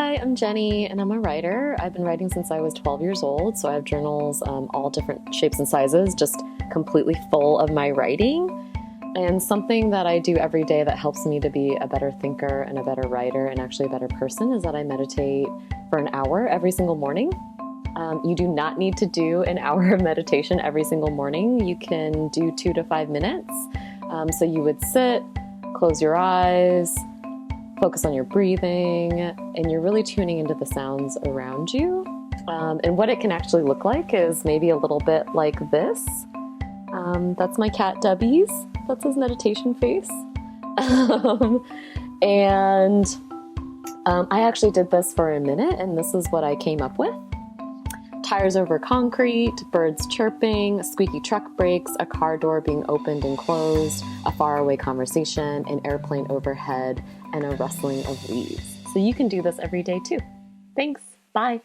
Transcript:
Hi, I'm Jenny, and I'm a writer. I've been writing since I was 12 years old, so I have journals all different shapes and sizes, just completely full of my writing. And something that I do every day that helps me to be a better thinker and a better writer and actually a better person is that I meditate for an hour every single morning. You do not need to do an hour of meditation every single morning. You can do 2 to 5 minutes. So you would sit, close your eyes, focus on your breathing, and you're really tuning into the sounds around you. And what it can actually look like is maybe a little bit like this. That's my cat Dubbies. That's his meditation face. And I actually did this for a minute, and this is what I came up with. Tires over concrete, birds chirping, squeaky truck brakes, a car door being opened and closed, a faraway conversation, an airplane overhead, and a rustling of leaves. So you can do this every day too. Thanks. Bye.